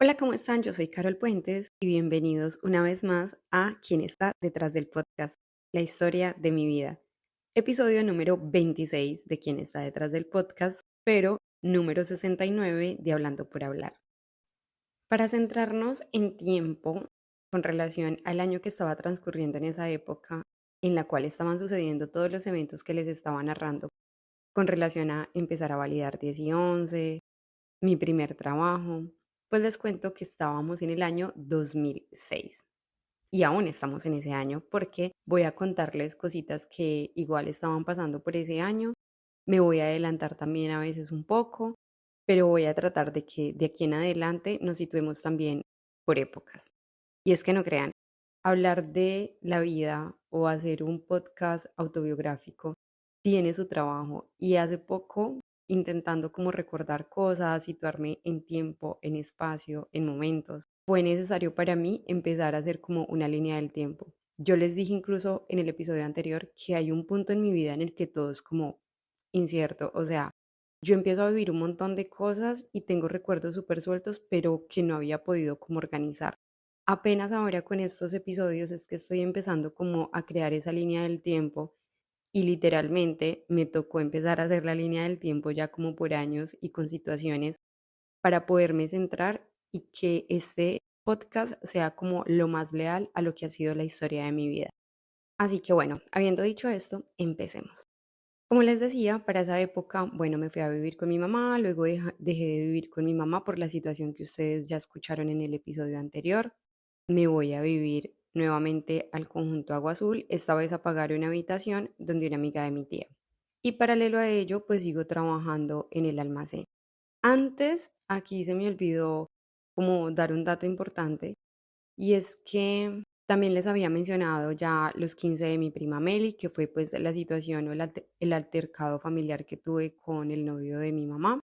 Hola, ¿cómo están? Yo soy Carol Puentes y bienvenidos una vez más a Quién está detrás del podcast, la historia de mi vida. Episodio número 26 de Quién está detrás del podcast, pero número 69 de Hablando por Hablar. Para centrarnos en tiempo con relación al año que estaba transcurriendo en esa época, en la cual estaban sucediendo todos los eventos que les estaba narrando con relación a empezar a validar 10 y 11, mi primer trabajo, pues les cuento que estábamos en el año 2006 y aún estamos en ese año porque voy a contarles cositas que igual estaban pasando por ese año. Me voy a adelantar también a veces un poco, pero voy a tratar de que de aquí en adelante nos situemos también por épocas. Y es que no crean, hablar de la vida o hacer un podcast autobiográfico tiene su trabajo y hace poco intentando como recordar cosas, situarme en tiempo, en espacio, en momentos, fue necesario para mí empezar a hacer como una línea del tiempo. Yo les dije incluso en el episodio anterior que hay un punto en mi vida en el que todo es como incierto, o sea, yo empiezo a vivir un montón de cosas y tengo recuerdos súper sueltos, pero que no había podido como organizar. Apenas ahora con estos episodios es que estoy empezando como a crear esa línea del tiempo y literalmente me tocó empezar a hacer la línea del tiempo ya como por años y con situaciones para poderme centrar y que este podcast sea como lo más leal a lo que ha sido la historia de mi vida. Así que bueno, habiendo dicho esto, empecemos. Como les decía, para esa época, bueno, me fui a vivir con mi mamá, luego dejé de vivir con mi mamá por la situación que ustedes ya escucharon en el episodio anterior. Me voy a vivir nuevamente al conjunto Agua Azul, esta vez a pagar una habitación donde una amiga de mi tía. Y paralelo a ello, pues sigo trabajando en el almacén. Antes, aquí se me olvidó como dar un dato importante y es que también les había mencionado ya los 15 de mi prima Meli, que fue pues la situación o el altercado familiar que tuve con el novio de mi mamá.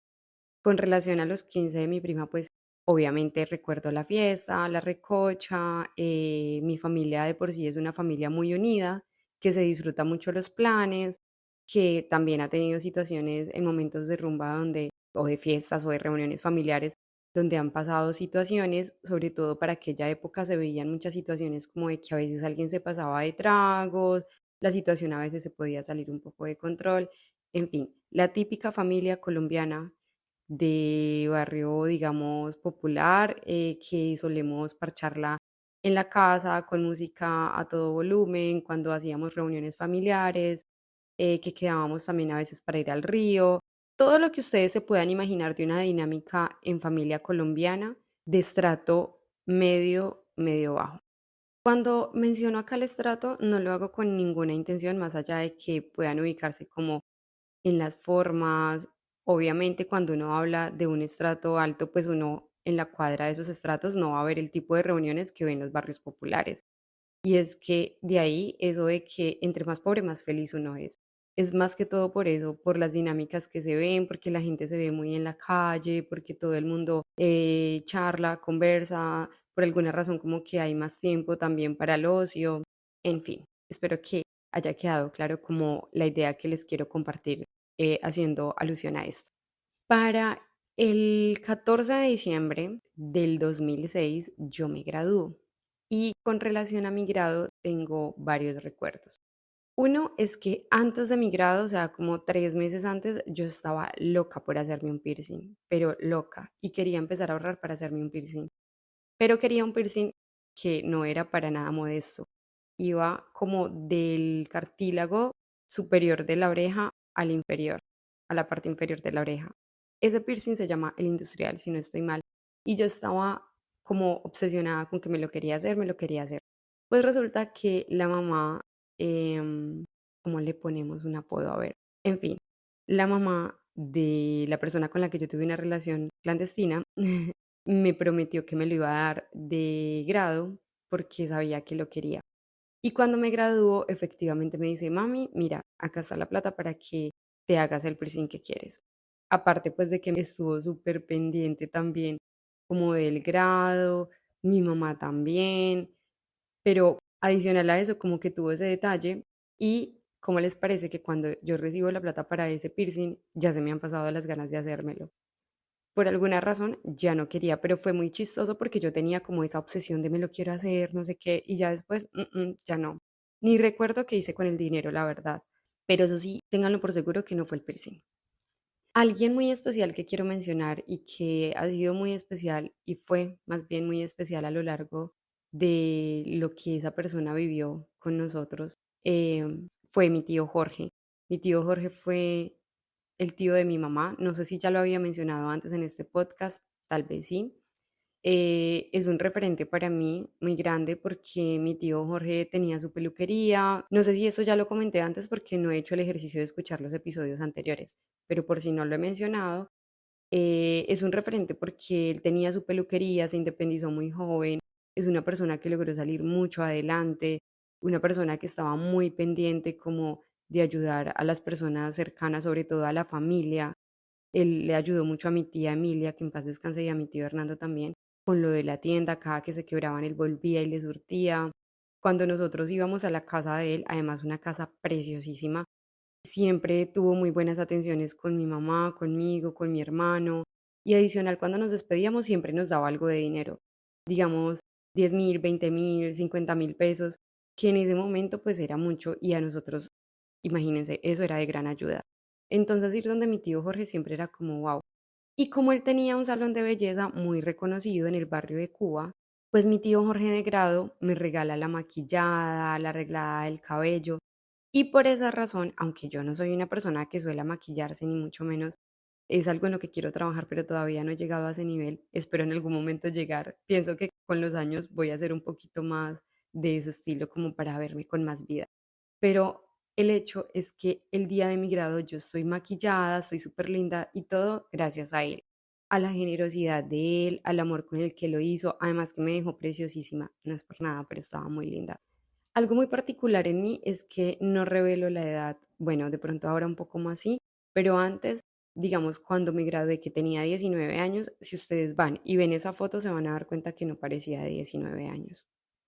Con relación a los 15 de mi prima, pues obviamente recuerdo la fiesta, la recocha, mi familia de por sí es una familia muy unida, que se disfruta mucho los planes, que también ha tenido situaciones en momentos de rumba donde, o de fiestas o de reuniones familiares, donde han pasado situaciones, sobre todo para aquella época se veían muchas situaciones como de que a veces alguien se pasaba de tragos, la situación a veces se podía salir un poco de control, en fin, la típica familia colombiana de barrio, digamos, popular, que solemos parcharla en la casa con música a todo volumen, cuando hacíamos reuniones familiares, que quedábamos también a veces para ir al río, todo lo que ustedes se puedan imaginar de una dinámica en familia colombiana de estrato medio, medio bajo. Cuando menciono acá el estrato, no lo hago con ninguna intención más allá de que puedan ubicarse como en las formas. Obviamente, cuando uno habla de un estrato alto, pues uno en la cuadra de esos estratos no va a ver el tipo de reuniones que ven los barrios populares. Y es que de ahí eso de que entre más pobre, más feliz uno es. Es más que todo por eso, por las dinámicas que se ven, porque la gente se ve muy en la calle, porque todo el mundo charla, conversa, por alguna razón como que hay más tiempo también para el ocio. En fin, espero que haya quedado claro como la idea que les quiero compartir haciendo alusión a esto. Para el 14 de diciembre del 2006 yo me gradúo y con relación a mi grado tengo varios recuerdos. Uno es que antes de mi grado, o sea, como 3 meses antes, yo estaba loca por hacerme un piercing, pero loca, y quería empezar a ahorrar para hacerme un piercing, pero quería un piercing que no era para nada modesto. Iba como del cartílago superior de la oreja al inferior, a la parte inferior de la oreja. Ese piercing se llama el industrial, si no estoy mal. Y yo estaba como obsesionada con que me lo quería hacer, me lo quería hacer. Pues resulta que la mamá, ¿cómo le ponemos un apodo? A ver, en fin, la mamá de la persona con la que yo tuve una relación clandestina me prometió que me lo iba a dar de grado porque sabía que lo quería. Y cuando me graduó, efectivamente me dice, mami, mira, acá está la plata para que te hagas el piercing que quieres. Aparte, pues de que estuvo súper pendiente también como del grado, mi mamá también, pero adicional a eso, como que tuvo ese detalle y cómo les parece que cuando yo recibo la plata para ese piercing, ya se me han pasado las ganas de hacérmelo por alguna razón ya no quería, pero fue muy chistoso porque yo tenía como esa obsesión de me lo quiero hacer, no sé qué, y ya después, ya no. Ni recuerdo qué hice con el dinero, la verdad. Pero eso sí, ténganlo por seguro que no fue el piercing. Alguien muy especial que quiero mencionar y que ha sido muy especial y fue más bien muy especial a lo largo de lo que esa persona vivió con nosotros, fue mi tío Jorge. Mi tío Jorge fue el tío de mi mamá. No sé si ya lo había mencionado antes en este podcast, tal vez sí. Es un referente para mí muy grande porque mi tío Jorge tenía su peluquería. No sé si eso ya lo comenté antes porque no he hecho el ejercicio de escuchar los episodios anteriores, pero por si no lo he mencionado, es un referente porque él tenía su peluquería, se independizó muy joven, es una persona que logró salir mucho adelante, una persona que estaba muy pendiente como de ayudar a las personas cercanas, sobre todo a la familia. Él le ayudó mucho a mi tía Emilia, que en paz descanse, y a mi tío Hernando también, con lo de la tienda. Cada que se quebraban, él volvía y les surtía. Cuando nosotros íbamos a la casa de él, además una casa preciosísima, siempre tuvo muy buenas atenciones con mi mamá, conmigo, con mi hermano. Y adicional, cuando nos despedíamos, siempre nos daba algo de dinero. Digamos, 10.000, 20.000, 50.000 pesos, que en ese momento pues era mucho y a nosotros, imagínense, eso era de gran ayuda. Entonces ir donde mi tío Jorge siempre era como wow. Y como él tenía un salón de belleza muy reconocido en el barrio de Cuba, pues mi tío Jorge de grado me regala la maquillada, la arreglada del cabello. Y por esa razón, aunque yo no soy una persona que suele maquillarse ni mucho menos, es algo en lo que quiero trabajar, pero todavía no he llegado a ese nivel. Espero en algún momento llegar. Pienso que con los años voy a hacer un poquito más de ese estilo como para verme con más vida. Pero el hecho es que el día de mi grado yo estoy maquillada, estoy súper linda y todo gracias a él, a la generosidad de él, al amor con el que lo hizo, además que me dejó preciosísima, no es por nada, pero estaba muy linda. Algo muy particular en mí es que no revelo la edad, bueno, de pronto ahora un poco más sí, pero antes, digamos, cuando me gradué que tenía 19 años, si ustedes van y ven esa foto se van a dar cuenta que no parecía de 19 años,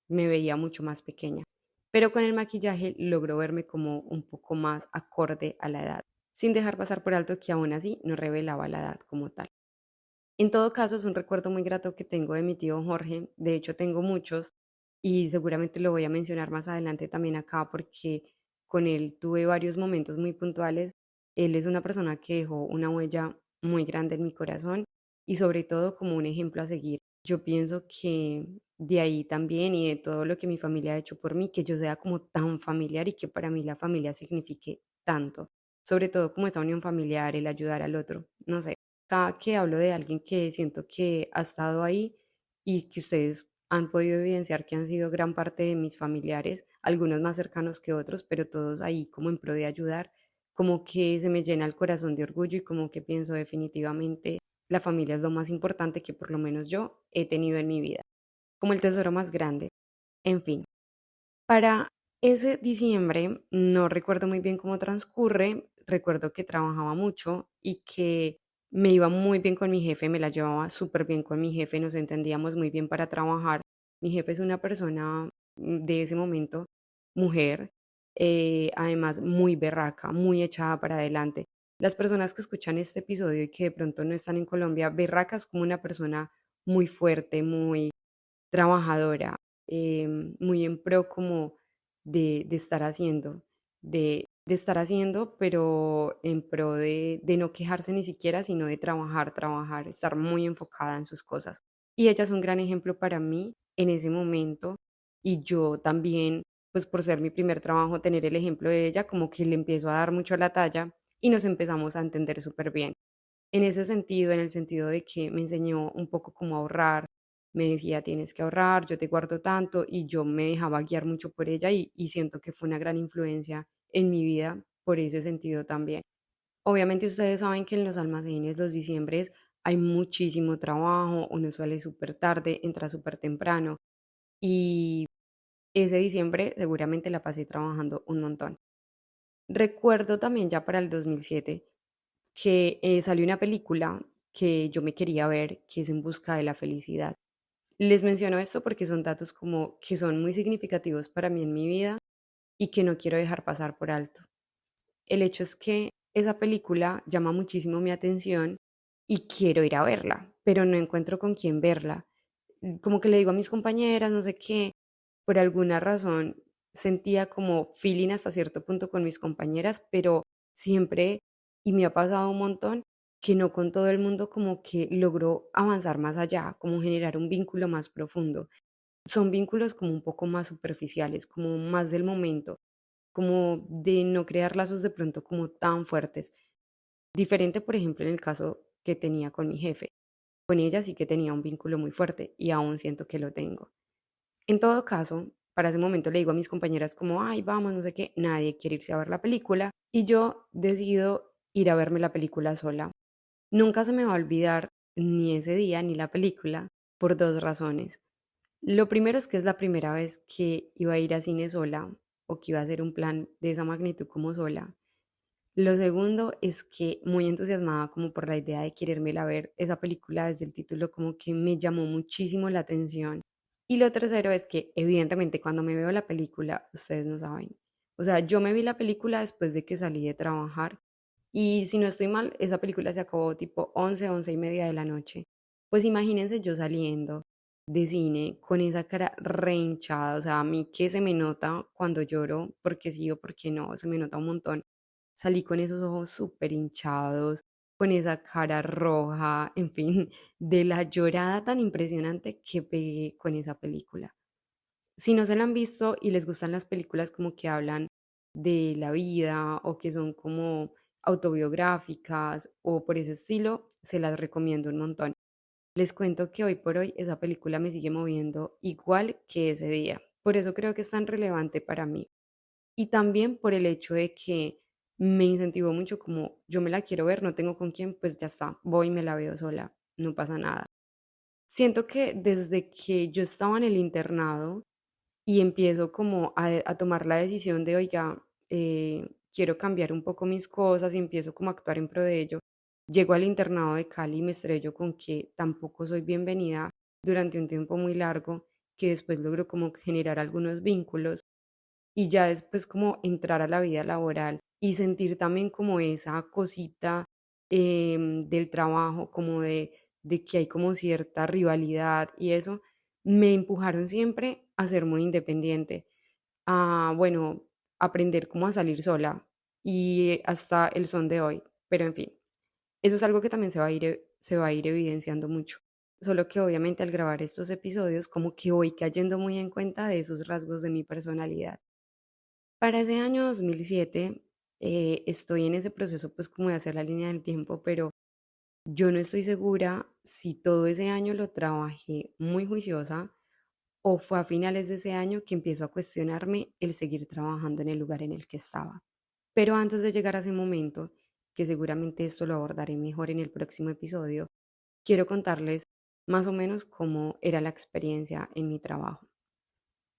me veía mucho más pequeña, pero con el maquillaje logro verme como un poco más acorde a la edad, sin dejar pasar por alto que aún así no revelaba la edad como tal. En todo caso, es un recuerdo muy grato que tengo de mi tío Jorge. De hecho, tengo muchos y seguramente lo voy a mencionar más adelante también acá porque con él tuve varios momentos muy puntuales. Él es una persona que dejó una huella muy grande en mi corazón y sobre todo como un ejemplo a seguir. Yo pienso que de ahí también y de todo lo que mi familia ha hecho por mí, que yo sea como tan familiar y que para mí la familia signifique tanto, sobre todo como esa unión familiar, el ayudar al otro, no sé. Cada que hablo de alguien que siento que ha estado ahí y que ustedes han podido evidenciar que han sido gran parte de mis familiares, algunos más cercanos que otros, pero todos ahí como en pro de ayudar, como que se me llena el corazón de orgullo y como que pienso definitivamente la familia es lo más importante que por lo menos yo he tenido en mi vida, como el tesoro más grande. En fin, para ese diciembre no recuerdo muy bien cómo transcurre, recuerdo que trabajaba mucho y que me iba muy bien con mi jefe, me la llevaba súper bien con mi jefe, nos entendíamos muy bien para trabajar. Mi jefe es una persona de ese momento, mujer, además muy berraca, muy echada para adelante. Las personas que escuchan este episodio y que de pronto no están en Colombia, berraca es como una persona muy fuerte, muy trabajadora, muy en pro como de estar haciendo, de estar haciendo, pero en pro de no quejarse ni siquiera, sino de trabajar, trabajar, estar muy enfocada en sus cosas. Y ella es un gran ejemplo para mí en ese momento y yo también, pues por ser mi primer trabajo, tener el ejemplo de ella, como que le empiezo a dar mucho la talla y nos empezamos a entender súper bien. En ese sentido, en el sentido de que me enseñó un poco cómo ahorrar, me decía, tienes que ahorrar, yo te guardo tanto y yo me dejaba guiar mucho por ella y siento que fue una gran influencia en mi vida por ese sentido también. Obviamente ustedes saben que en los almacenes los diciembres hay muchísimo trabajo, uno sale súper tarde, entra súper temprano y ese diciembre seguramente la pasé trabajando un montón. Recuerdo también ya para el 2007 que salió una película que yo me quería ver, que es En busca de la felicidad. Les menciono esto porque son datos como que son muy significativos para mí en mi vida y que no quiero dejar pasar por alto. El hecho es que esa película llama muchísimo mi atención y quiero ir a verla, pero no encuentro con quién verla. Como que le digo a mis compañeras, no sé qué, por alguna razón sentía como feeling hasta cierto punto con mis compañeras, pero siempre, y me ha pasado un montón, que no con todo el mundo como que logro avanzar más allá, como generar un vínculo más profundo. Son vínculos como un poco más superficiales, como más del momento, como de no crear lazos de pronto como tan fuertes. Diferente, por ejemplo, en el caso que tenía con mi jefe. Con ella sí que tenía un vínculo muy fuerte y aún siento que lo tengo. En todo caso, para ese momento le digo a mis compañeras como, ay, vamos, no sé qué, nadie quiere irse a ver la película y yo decido ir a verme la película sola. Nunca se me va a olvidar ni ese día ni la película por dos razones. Lo primero es que es la primera vez que iba a ir a cine sola o que iba a hacer un plan de esa magnitud como sola. Lo segundo es que muy entusiasmada como por la idea de querérmela ver esa película desde el título como que me llamó muchísimo la atención. Y lo tercero es que evidentemente cuando me veo la película, ustedes no saben. O sea, yo me vi la película después de que salí de trabajar y si no estoy mal, esa película se acabó tipo 11, 11:30 de la noche. Pues imagínense yo saliendo de cine con esa cara rehinchada, o sea, a mí que se me nota cuando lloro, porque sí o porque no, se me nota un montón. Salí con esos ojos súper hinchados, con esa cara roja, en fin, de la llorada tan impresionante que pegué con esa película. Si no se la han visto y les gustan las películas como que hablan de la vida o que son como autobiográficas o por ese estilo, se las recomiendo un montón. Les cuento que hoy por hoy esa película me sigue moviendo igual que ese día. Por eso creo que es tan relevante para mí. Y también por el hecho de que me incentivó mucho como yo me la quiero ver, no tengo con quién, pues ya está, voy y me la veo sola, no pasa nada. Siento que desde que yo estaba en el internado y empiezo como a tomar la decisión de, oiga, quiero cambiar un poco mis cosas y empiezo como a actuar en pro de ello, llego al internado de Cali y me estrello con que tampoco soy bienvenida durante un tiempo muy largo, que después logro como generar algunos vínculos y ya después como entrar a la vida laboral y sentir también como esa cosita del trabajo, como de que hay como cierta rivalidad y eso, me empujaron siempre a ser muy independiente, a, bueno, aprender cómo a salir sola y hasta el son de hoy. Pero en fin, eso es algo que también se va a ir evidenciando mucho. Solo que obviamente al grabar estos episodios como que voy cayendo muy en cuenta de esos rasgos de mi personalidad. Para ese año 2007, estoy en ese proceso pues como de hacer la línea del tiempo, pero yo no estoy segura si todo ese año lo trabajé muy juiciosa o fue a finales de ese año que empiezo a cuestionarme el seguir trabajando en el lugar en el que estaba. Pero antes de llegar a ese momento, que seguramente esto lo abordaré mejor en el próximo episodio, quiero contarles más o menos cómo era la experiencia en mi trabajo.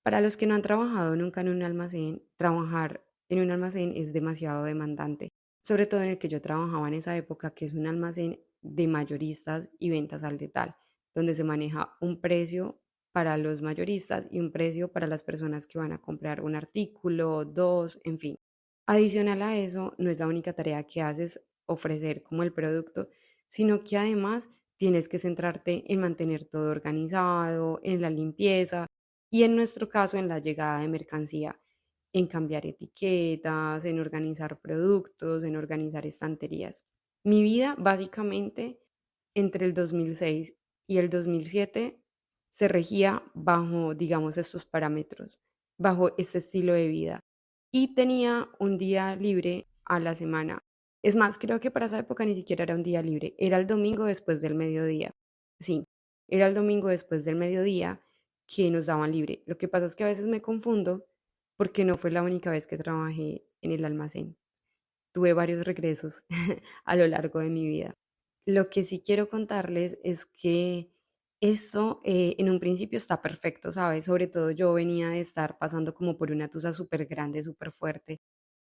Para los que no han trabajado nunca en un almacén, trabajar en un almacén es demasiado demandante, sobre todo en el que yo trabajaba en esa época, que es un almacén de mayoristas y ventas al detal, donde se maneja un precio para los mayoristas y un precio para las personas que van a comprar un artículo, dos, en fin. Adicional a eso, no es la única tarea que haces ofrecer como el producto, sino que además tienes que centrarte en mantener todo organizado, en la limpieza y en nuestro caso en la llegada de mercancía, en cambiar etiquetas, en organizar productos, en organizar estanterías. Mi vida básicamente entre el 2006 y el 2007 se regía bajo, digamos, estos parámetros, bajo este estilo de vida. Y tenía un día libre a la semana. Es más, creo que para esa época ni siquiera era un día libre, era el domingo después del mediodía. Sí, era el domingo después del mediodía que nos daban libre. Lo que pasa es que a veces me confundo porque no fue la única vez que trabajé en el almacén. Tuve varios regresos a lo largo de mi vida. Lo que sí quiero contarles es que eso en un principio está perfecto, ¿sabes? Sobre todo yo venía de estar pasando como por una tusa súper grande, súper fuerte,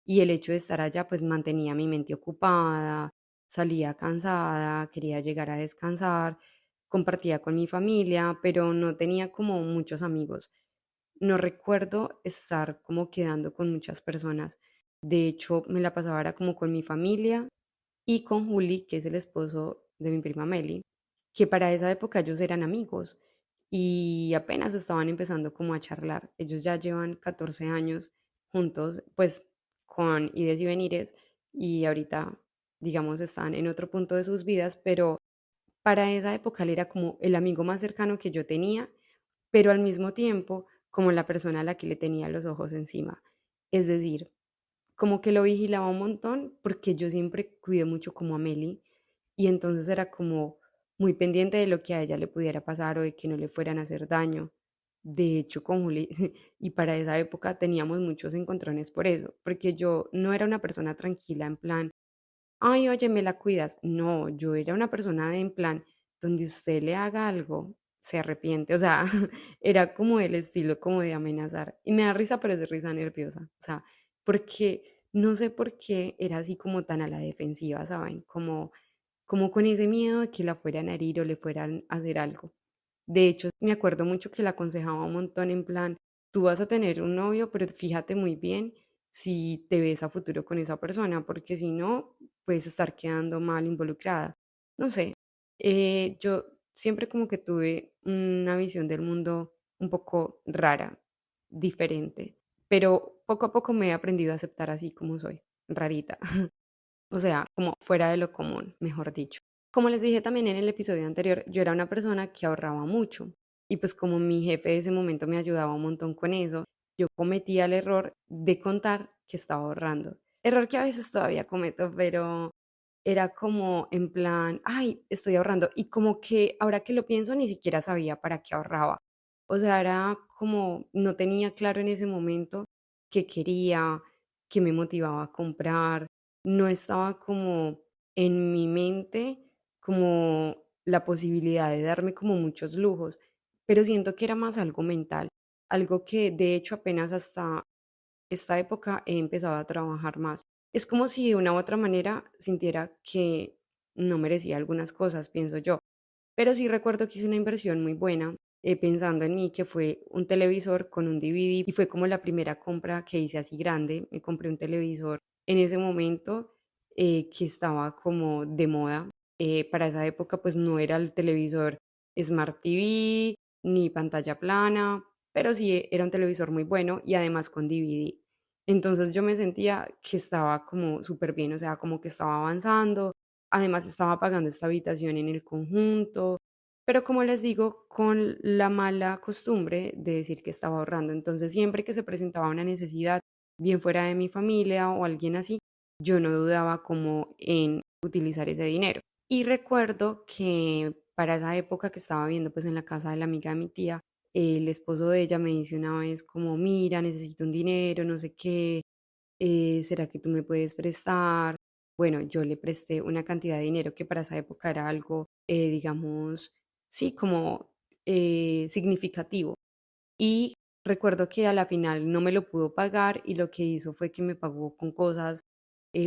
y el hecho de estar allá pues mantenía mi mente ocupada, salía cansada, quería llegar a descansar, compartía con mi familia, pero no tenía como muchos amigos. No recuerdo estar como quedando con muchas personas. De hecho, me la pasaba era como con mi familia y con Juli, que es el esposo de mi prima Meli, que para esa época ellos eran amigos y apenas estaban empezando como a charlar. Ellos ya llevan 14 años juntos, pues con ides y venires, y ahorita, digamos, están en otro punto de sus vidas, pero para esa época él era como el amigo más cercano que yo tenía, pero al mismo tiempo como la persona a la que le tenía los ojos encima. Es decir, como que lo vigilaba un montón porque yo siempre cuidé mucho como a Meli y entonces era como muy pendiente de lo que a ella le pudiera pasar o de que no le fueran a hacer daño. De hecho, con Juli, y para esa época teníamos muchos encontrones por eso, porque yo no era una persona tranquila en plan, ay, oye, me la cuidas. No, yo era una persona de en plan, donde usted le haga algo, se arrepiente. O sea, era como el estilo como de amenazar. Y me da risa, pero es de risa nerviosa. O sea, porque no sé por qué era así como tan a la defensiva, ¿saben? Como con ese miedo de que la fueran a herir o le fueran a hacer algo. De hecho, me acuerdo mucho que la aconsejaba un montón en plan, tú vas a tener un novio, pero fíjate muy bien si te ves a futuro con esa persona, porque si no, puedes estar quedando mal involucrada. No sé, yo siempre como que tuve una visión del mundo un poco rara, diferente, pero poco a poco me he aprendido a aceptar así como soy, rarita. O sea, como fuera de lo común, mejor dicho. Como les dije también en el episodio anterior, yo era una persona que ahorraba mucho y pues como mi jefe de ese momento me ayudaba un montón con eso, yo cometía el error de contar que estaba ahorrando. Error que a veces todavía cometo, pero era como en plan, ay, estoy ahorrando y como que ahora que lo pienso ni siquiera sabía para qué ahorraba. O sea, era como no tenía claro en ese momento qué quería, qué me motivaba a comprar, no estaba como en mi mente como la posibilidad de darme como muchos lujos, pero siento que era más algo mental, algo que de hecho apenas hasta esta época he empezado a trabajar más. Es como si de una u otra manera sintiera que no merecía algunas cosas, pienso yo. Pero sí recuerdo que hice una inversión muy buena, pensando en mí, que fue un televisor con un DVD y fue como la primera compra que hice así grande. Me compré un televisor en ese momento que estaba como de moda. Para esa época pues no era el televisor Smart TV ni pantalla plana, pero sí era un televisor muy bueno y además con DVD. Entonces yo me sentía que estaba como súper bien, o sea, como que estaba avanzando. Además estaba pagando esta habitación en el conjunto, pero como les digo, con la mala costumbre de decir que estaba ahorrando. Entonces, siempre que se presentaba una necesidad, bien fuera de mi familia o alguien así, yo no dudaba como en utilizar ese dinero. Y recuerdo que para esa época que estaba viendo pues en la casa de la amiga de mi tía, el esposo de ella me dice una vez como, mira, necesito un dinero, no sé qué, ¿será que tú me puedes prestar? Bueno, yo le presté una cantidad de dinero que para esa época era algo, digamos, sí, como significativo. Y recuerdo que a la final no me lo pudo pagar y lo que hizo fue que me pagó con cosas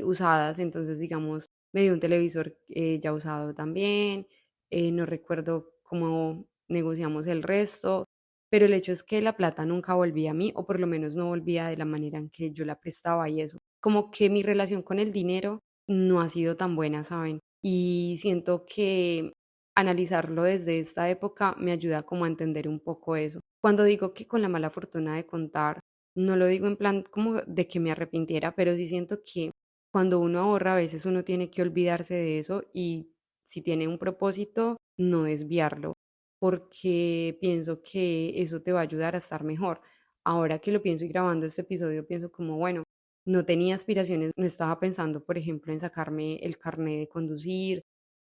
usadas, entonces digamos, me dio un televisor ya usado también, no recuerdo cómo negociamos el resto, pero el hecho es que la plata nunca volvía a mí, o por lo menos no volvía de la manera en que yo la prestaba y eso. Como que mi relación con el dinero no ha sido tan buena, ¿saben? Y siento que analizarlo desde esta época me ayuda como a entender un poco eso. Cuando digo que con la mala fortuna de contar, no lo digo en plan como de que me arrepintiera, pero sí siento que cuando uno ahorra, a veces uno tiene que olvidarse de eso y si tiene un propósito, no desviarlo, porque pienso que eso te va a ayudar a estar mejor. Ahora que lo pienso y grabando este episodio, pienso como, bueno, no tenía aspiraciones, no estaba pensando, por ejemplo, en sacarme el carnet de conducir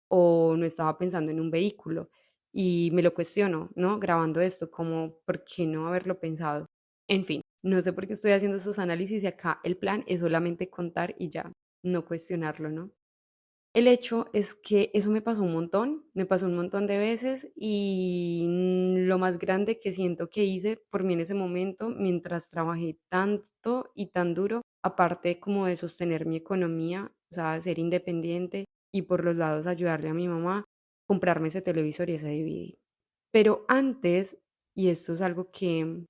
o no estaba pensando en un vehículo y me lo cuestiono, ¿no? Grabando esto, como, ¿por qué no haberlo pensado? En fin, no sé por qué estoy haciendo estos análisis y acá el plan es solamente contar y ya, no cuestionarlo, ¿no? El hecho es que eso me pasó un montón de veces y lo más grande que siento que hice por mí en ese momento, mientras trabajé tanto y tan duro, aparte como de sostener mi economía, o sea, ser independiente y por los lados ayudarle a mi mamá, comprarme ese televisor y ese DVD. Pero antes, y esto es algo que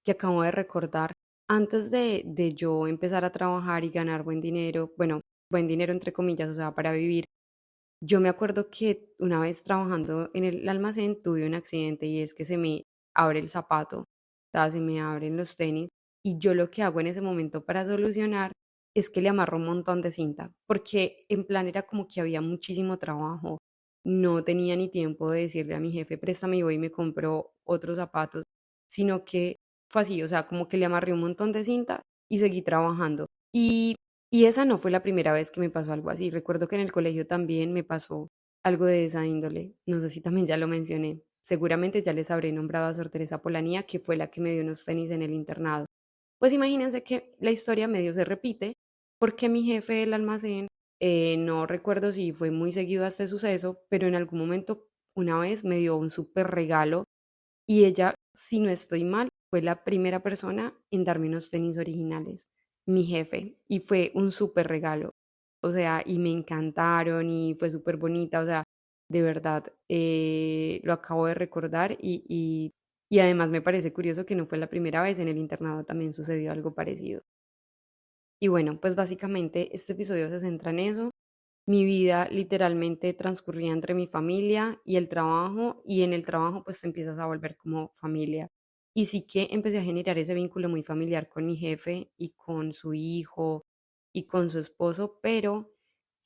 acabo de recordar, antes de yo empezar a trabajar y ganar buen dinero, bueno, buen dinero entre comillas, o sea, para vivir, Yo me acuerdo que una vez trabajando en el almacén tuve un accidente y es que se me abre el zapato, o sea, se me abren los tenis y yo lo que hago en ese momento para solucionar es que le amarro un montón de cinta, porque en plan era como que había muchísimo trabajo, no tenía ni tiempo de decirle a mi jefe, préstame y voy y me compro otros zapatos, sino que fue así, o sea, como que le amarré un montón de cinta y seguí trabajando. Y esa no fue la primera vez que me pasó algo así. Recuerdo que en el colegio también me pasó algo de esa índole. No sé si también ya lo mencioné. Seguramente ya les habré nombrado a Sor Teresa Polanía, que fue la que me dio unos tenis en el internado. Pues imagínense que la historia medio se repite, porque mi jefe del almacén, no recuerdo si fue muy seguido a este suceso, pero en algún momento, una vez me dio un súper regalo y ella, si no estoy mal, fue la primera persona en darme unos tenis originales, mi jefe, y fue un súper regalo. O sea, y me encantaron y fue súper bonita, o sea, de verdad, lo acabo de recordar y además me parece curioso que no fue la primera vez, en el internado también sucedió algo parecido. Y bueno, pues básicamente este episodio se centra en eso. Mi vida literalmente transcurría entre mi familia y el trabajo, y en el trabajo pues te empiezas a volver como familia. Y sí que empecé a generar ese vínculo muy familiar con mi jefe y con su hijo y con su esposo, pero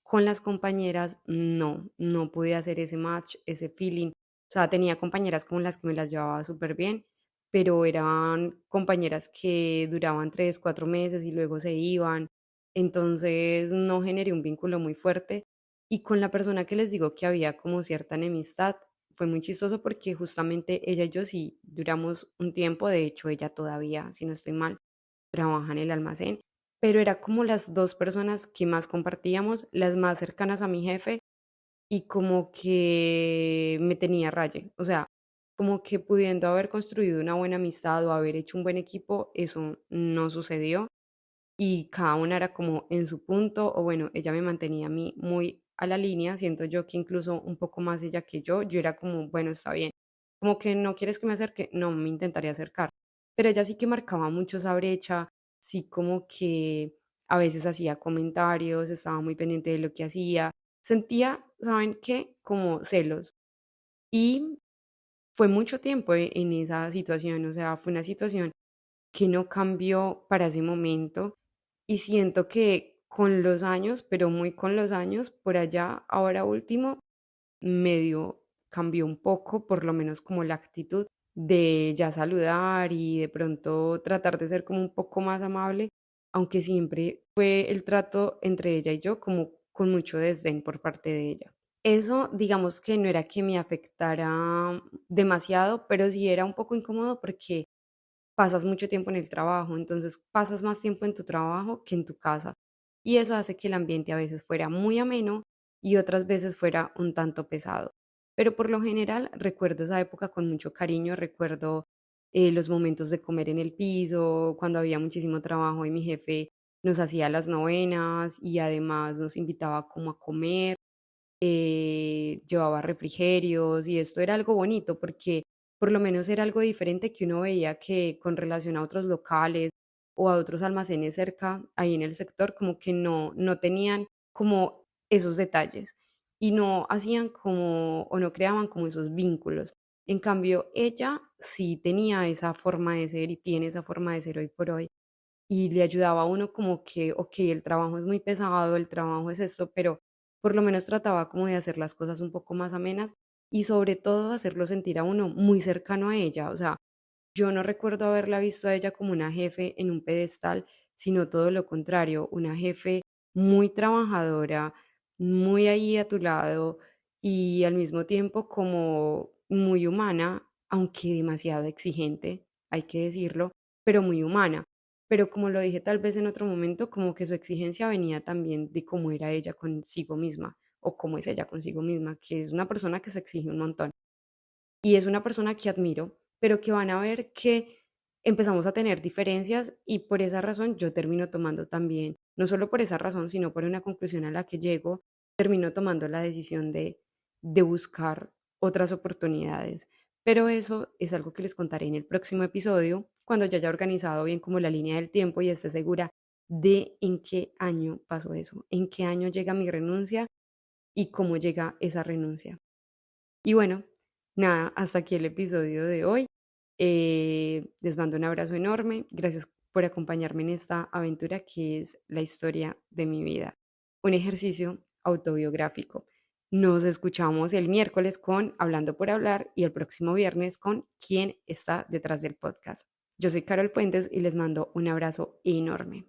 con las compañeras no pude hacer ese match, ese feeling. O sea, tenía compañeras con las que me las llevaba súper bien, pero eran compañeras que duraban 3, 4 meses y luego se iban. Entonces no generé un vínculo muy fuerte. Y con la persona que les digo que había como cierta enemistad, fue muy chistoso porque justamente ella y yo sí duramos un tiempo, de hecho ella todavía, si no estoy mal, trabaja en el almacén, pero era como las 2 personas que más compartíamos, las más cercanas a mi jefe, y como que me tenía raye. O sea, como que pudiendo haber construido una buena amistad o haber hecho un buen equipo, eso no sucedió, y cada una era como en su punto, o bueno, ella me mantenía a mí muy a la línea, siento yo que incluso un poco más ella que yo era como, bueno, está bien, como que no quieres que me acerque, no, me intentaría acercar, pero ella sí que marcaba mucho esa brecha, sí como que a veces hacía comentarios, estaba muy pendiente de lo que hacía, sentía, ¿saben qué? Como celos, y fue mucho tiempo en esa situación, o sea, fue una situación que no cambió para ese momento y siento que con los años, pero muy con los años, por allá, ahora último, medio cambió un poco, por lo menos como la actitud de ya saludar y de pronto tratar de ser como un poco más amable, aunque siempre fue el trato entre ella y yo como con mucho desdén por parte de ella. Eso, digamos que no era que me afectara demasiado, pero sí era un poco incómodo porque pasas mucho tiempo en el trabajo, entonces pasas más tiempo en tu trabajo que en tu casa. Y eso hace que el ambiente a veces fuera muy ameno y otras veces fuera un tanto pesado. Pero por lo general recuerdo esa época con mucho cariño, recuerdo los momentos de comer en el piso, cuando había muchísimo trabajo y mi jefe nos hacía las novenas y además nos invitaba como a comer, llevaba refrigerios y esto era algo bonito porque por lo menos era algo diferente que uno veía que con relación a otros locales o a otros almacenes cerca, ahí en el sector, como que no tenían como esos detalles y no hacían como o no creaban como esos vínculos. En cambio, ella sí tenía esa forma de ser y tiene esa forma de ser hoy por hoy y le ayudaba a uno como que, okey, el trabajo es muy pesado, el trabajo es esto, pero por lo menos trataba como de hacer las cosas un poco más amenas y sobre todo hacerlo sentir a uno muy cercano a ella. O sea, yo no recuerdo haberla visto a ella como una jefe en un pedestal, sino todo lo contrario, una jefe muy trabajadora, muy ahí a tu lado y al mismo tiempo como muy humana, aunque demasiado exigente, hay que decirlo, pero muy humana. Pero como lo dije tal vez en otro momento, como que su exigencia venía también de cómo era ella consigo misma o cómo es ella consigo misma, que es una persona que se exige un montón. Y es una persona que admiro, pero que van a ver que empezamos a tener diferencias y por esa razón yo termino tomando también, no solo por esa razón, sino por una conclusión a la que llego, termino tomando la decisión de buscar otras oportunidades. Pero eso es algo que les contaré en el próximo episodio, cuando ya haya organizado bien como la línea del tiempo y esté segura de en qué año pasó eso, en qué año llega mi renuncia y cómo llega esa renuncia. Y bueno, nada, hasta aquí el episodio de hoy. Les mando un abrazo enorme. Gracias por acompañarme en esta aventura que es la historia de mi vida. Un ejercicio autobiográfico. Nos escuchamos el miércoles con Hablando por Hablar y el próximo viernes con ¿Quién está detrás del podcast? Yo soy Carol Puentes y les mando un abrazo enorme.